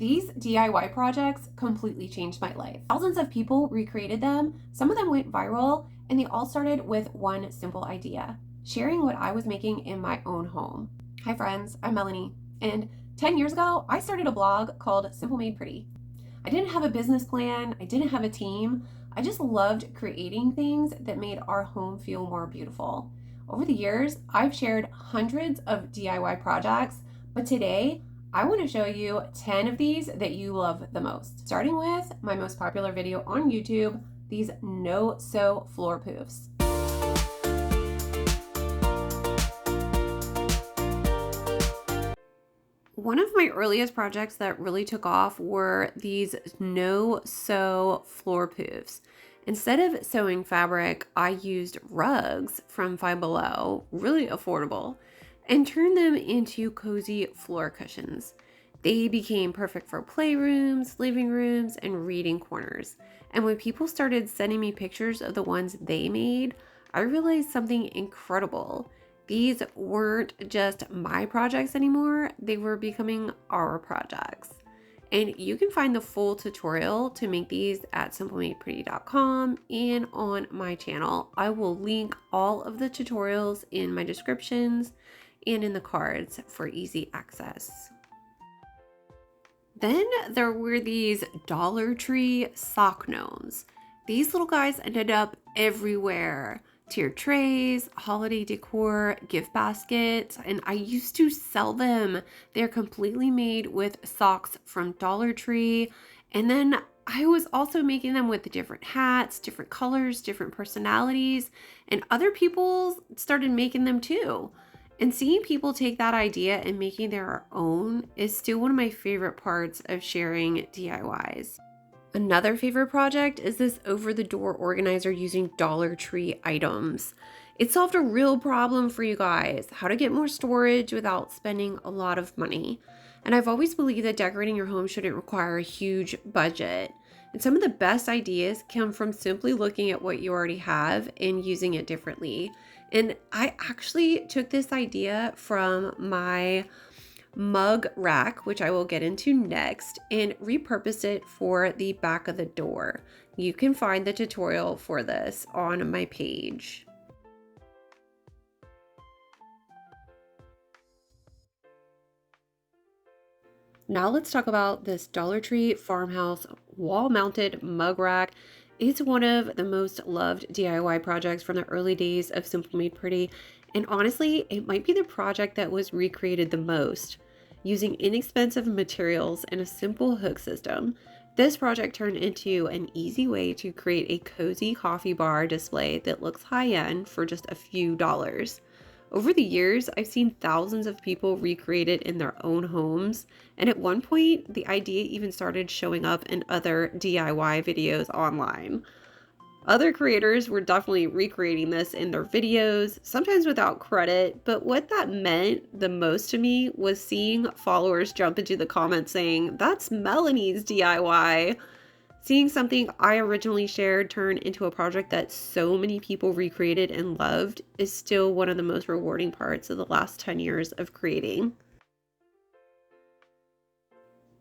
These DIY projects completely changed my life. Thousands of people recreated them, some of them went viral, and they all started with one simple idea: sharing what I was making in my own home. Hi friends, I'm Melanie, and 10 years ago, I started a blog called Simple Made Pretty. I didn't have a business plan, I didn't have a team, I just loved creating things that made our home feel more beautiful. Over the years, I've shared hundreds of DIY projects, but today, I want to show you 10 of these that you love the most. Starting with my most popular video on YouTube, these no-sew floor poofs. One of my earliest projects that really took off were these no-sew floor poofs. Instead of sewing fabric, I used rugs from Five Below, really affordable, and turned them into cozy floor cushions. They became perfect for playrooms, living rooms, and reading corners. And when people started sending me pictures of the ones they made, I realized something incredible. These weren't just my projects anymore, they were becoming our projects. And you can find the full tutorial to make these at simplemadepretty.com and on my channel. I will link all of the tutorials in my descriptions and in the cards for easy access. Then there were these Dollar Tree sock gnomes. These little guys ended up everywhere. Tiered trays, holiday decor, gift baskets, and I used to sell them. They're completely made with socks from Dollar Tree. And then I was also making them with different hats, different colors, different personalities, and other people started making them too. And seeing people take that idea and making their own is still one of my favorite parts of sharing DIYs. Another favorite project is this over-the-door organizer using Dollar Tree items. It solved a real problem for you guys: how to get more storage without spending a lot of money. And I've always believed that decorating your home shouldn't require a huge budget. And some of the best ideas come from simply looking at what you already have and using it differently. And I actually took this idea from my mug rack, which I will get into next, and repurposed it for the back of the door. You can find the tutorial for this on my page. Now let's talk about this Dollar Tree Farmhouse wall-mounted mug rack. It's one of the most loved DIY projects from the early days of Simple Made Pretty, and honestly, it might be the project that was recreated the most. Using inexpensive materials and a simple hook system, this project turned into an easy way to create a cozy coffee bar display that looks high-end for just a few dollars. Over the years, I've seen thousands of people recreate it in their own homes, and at one point, the idea even started showing up in other DIY videos online. Other creators were definitely recreating this in their videos, sometimes without credit, but what that meant the most to me was seeing followers jump into the comments saying, "That's Melanie's DIY." Seeing something I originally shared turn into a project that so many people recreated and loved is still one of the most rewarding parts of the last 10 years of creating.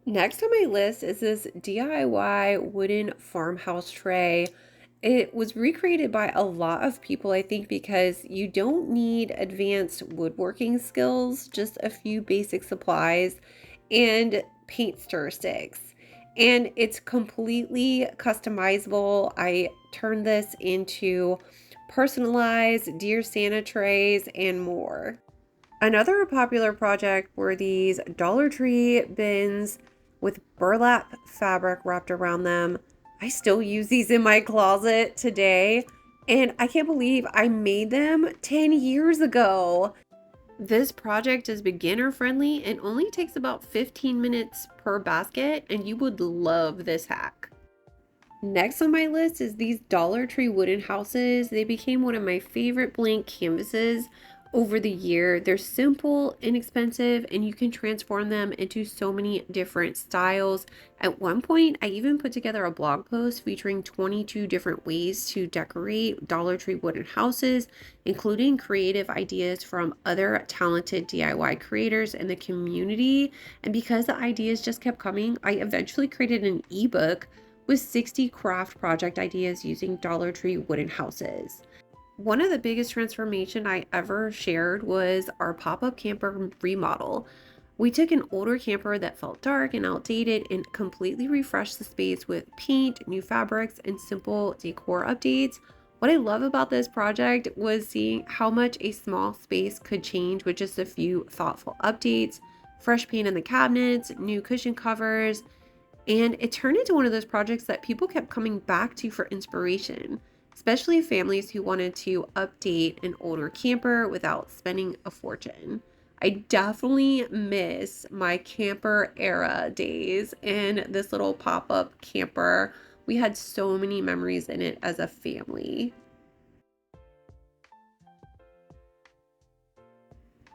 Next on my list is this DIY wooden farmhouse tray. It was recreated by a lot of people, I think, because you don't need advanced woodworking skills, just a few basic supplies and paint stir sticks. And it's completely customizable. I turned this into personalized Dear Santa trays and more. Another popular project were these Dollar Tree bins with burlap fabric wrapped around them. I still use these in my closet today, and I can't believe I made them 10 years ago. This project is beginner friendly and only takes about 15 minutes per basket, and you would love this hack. Next on my list is these Dollar Tree wooden houses. They became one of my favorite blank canvases. over the year. They're simple, inexpensive, and you can transform them into so many different styles. At one point, I even put together a blog post featuring 22 different ways to decorate Dollar Tree wooden houses, including creative ideas from other talented DIY creators in the community. And because the ideas just kept coming, I eventually created an ebook with 60 craft project ideas using Dollar Tree wooden houses. One of the biggest transformation I ever shared was our pop-up camper remodel. We took an older camper that felt dark and outdated and completely refreshed the space with paint, new fabrics, and simple decor updates. What I love about this project was seeing how much a small space could change with just a few thoughtful updates, fresh paint in the cabinets, new cushion covers, and it turned into one of those projects that people kept coming back to for inspiration, especially families who wanted to update an older camper without spending a fortune. I definitely miss my camper era days in this little pop up camper. We had so many memories in it as a family.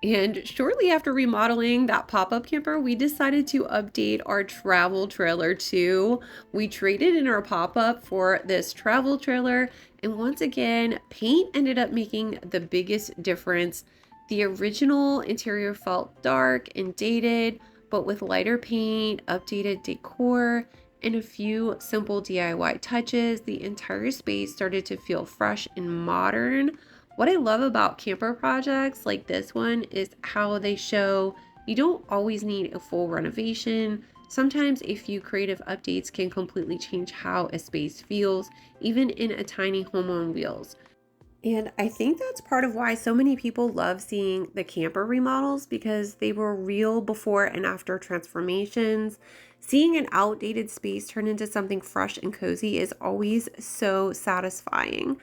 And shortly after remodeling that pop-up camper, we decided to update our travel trailer too. We traded in our pop-up for this travel trailer, and once again, paint ended up making the biggest difference. The original interior felt dark and dated, but with lighter paint, updated decor, and a few simple DIY touches, the entire space started to feel fresh and modern. What I love about camper projects like this one is how they show you don't always need a full renovation. Sometimes a few creative updates can completely change how a space feels, even in a tiny home on wheels. And I think that's part of why so many people love seeing the camper remodels because they were real before and after transformations. Seeing an outdated space turn into something fresh and cozy is always so satisfying.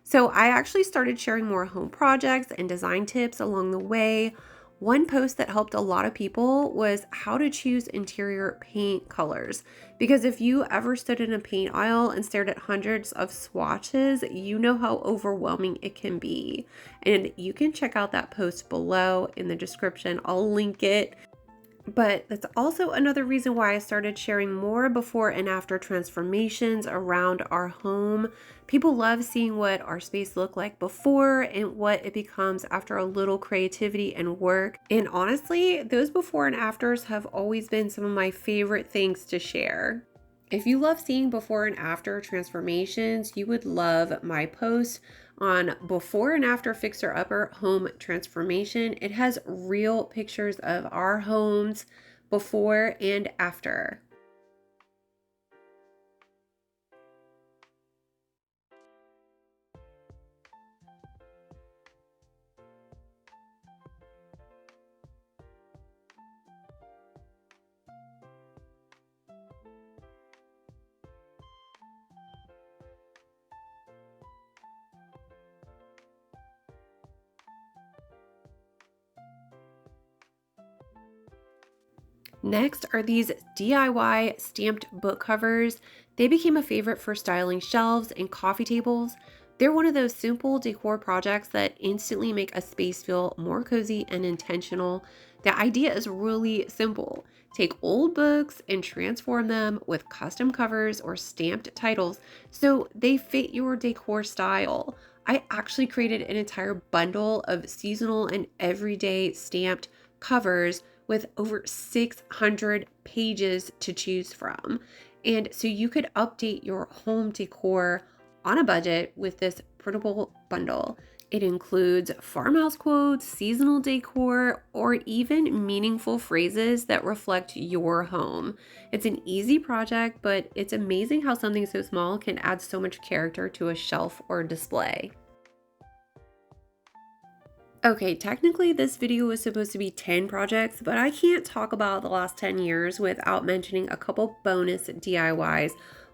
So I actually started sharing more home projects and design tips along the way. One post that helped a lot of people was how to choose interior paint colors. Because if you ever stood in a paint aisle and stared at hundreds of swatches, you know how overwhelming it can be. And you can check out that post below in the description. I'll link it. But that's also another reason why I started sharing more before and after transformations around our home. People love seeing what our space looked like before and what it becomes after a little creativity and work. And honestly, those before and afters have always been some of my favorite things to share. If you love seeing before and after transformations, you would love my post on before and after fixer upper home transformation. It has real pictures of our homes before and after. Next are these DIY stamped book covers. They became a favorite for styling shelves and coffee tables. They're one of those simple decor projects that instantly make a space feel more cozy and intentional. The idea is really simple. Take old books and transform them with custom covers or stamped titles so they fit your decor style. I actually created an entire bundle of seasonal and everyday stamped covers with over 600 pages to choose from. And so you could update your home decor on a budget with this printable bundle. It includes farmhouse quotes, seasonal decor, or even meaningful phrases that reflect your home. It's an easy project, but it's amazing how something so small can add so much character to a shelf or display. Okay, technically this video was supposed to be 10 projects, but I can't talk about the last 10 years without mentioning a couple bonus DIYs.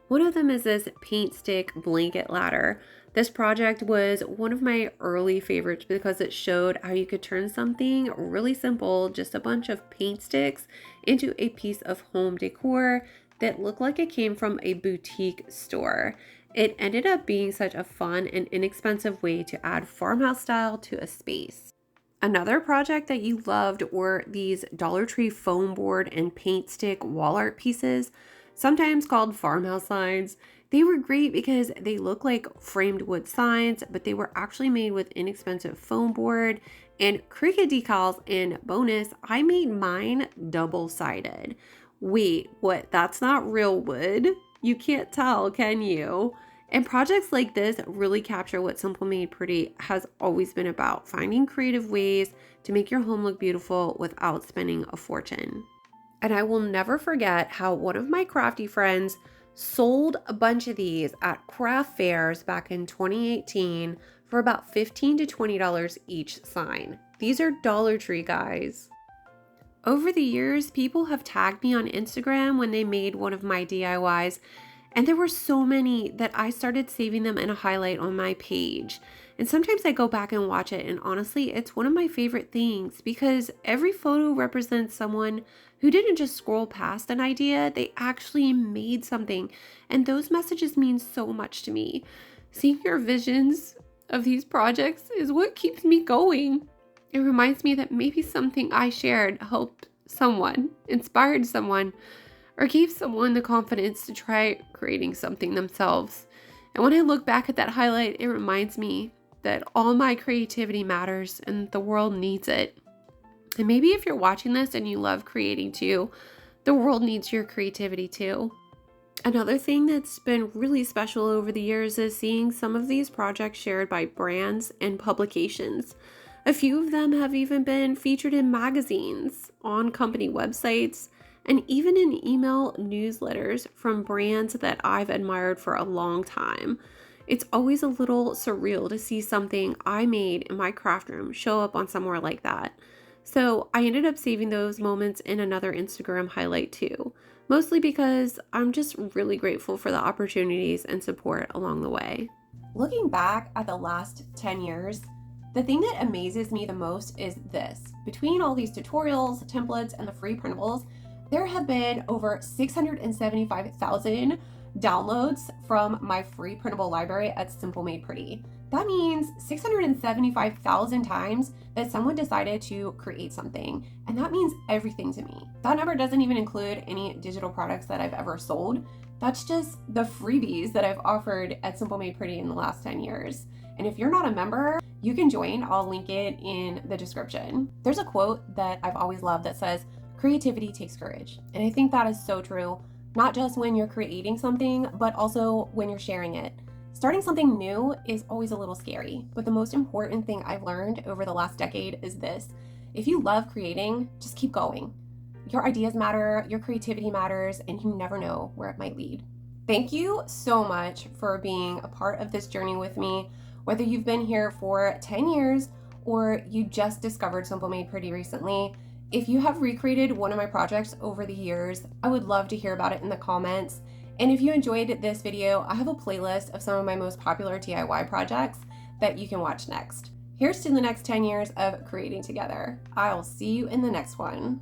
One of them is this paint stick blanket ladder. This project was one of my early favorites because it showed how you could turn something really simple, just a bunch of paint sticks, into a piece of home decor that looked like it came from a boutique store. It ended up being such a fun and inexpensive way to add farmhouse style to a space. Another project that you loved were these Dollar Tree foam board and paint stick wall art pieces, sometimes called farmhouse signs. They were great because they look like framed wood signs, but they were actually made with inexpensive foam board and Cricut decals. And bonus, I made mine double-sided. Wait, what? That's not real wood? You can't tell, can you? And projects like this really capture what Simple Made Pretty has always been about, finding creative ways to make your home look beautiful without spending a fortune. And I will never forget how one of my crafty friends sold a bunch of these at craft fairs back in 2018 for about $15 to $20 each sign. These are Dollar Tree, guys. Over the years, people have tagged me on Instagram when they made one of my DIYs, and there were so many that I started saving them in a highlight on my page. And sometimes I go back and watch it, and honestly, it's one of my favorite things because every photo represents someone who didn't just scroll past an idea, they actually made something. And those messages mean so much to me. Seeing your visions of these projects is what keeps me going. It reminds me that maybe something I shared helped someone, inspired someone, or gave someone the confidence to try creating something themselves. And when I look back at that highlight, it reminds me that all my creativity matters and the world needs it. And maybe if you're watching this and you love creating too, the world needs your creativity too. Another thing that's been really special over the years is seeing some of these projects shared by brands and publications. A few of them have even been featured in magazines, on company websites, and even in email newsletters from brands that I've admired for a long time. It's always a little surreal to see something I made in my craft room show up on somewhere like that. So I ended up saving those moments in another Instagram highlight too, mostly because I'm just really grateful for the opportunities and support along the way. Looking back at the last 10 years, the thing that amazes me the most is this. Between all these tutorials, templates, and the free printables, there have been over 675,000 downloads from my free printable library at Simple Made Pretty. That means 675,000 times that someone decided to create something, and that means everything to me. That number doesn't even include any digital products that I've ever sold. That's just the freebies that I've offered at Simple Made Pretty in the last 10 years. And if you're not a member, you can join. I'll link it in the description. There's a quote that I've always loved that says, "Creativity takes courage." And I think that is so true, not just when you're creating something, but also when you're sharing it. Starting something new is always a little scary, but the most important thing I've learned over the last decade is this. If you love creating, just keep going. Your ideas matter, your creativity matters, and you never know where it might lead. Thank you so much for being a part of this journey with me. Whether you've been here for 10 years or you just discovered Simple Made Pretty recently, if you have recreated one of my projects over the years, I would love to hear about it in the comments. And if you enjoyed this video, I have a playlist of some of my most popular DIY projects that you can watch next. Here's to the next 10 years of creating together. I'll see you in the next one.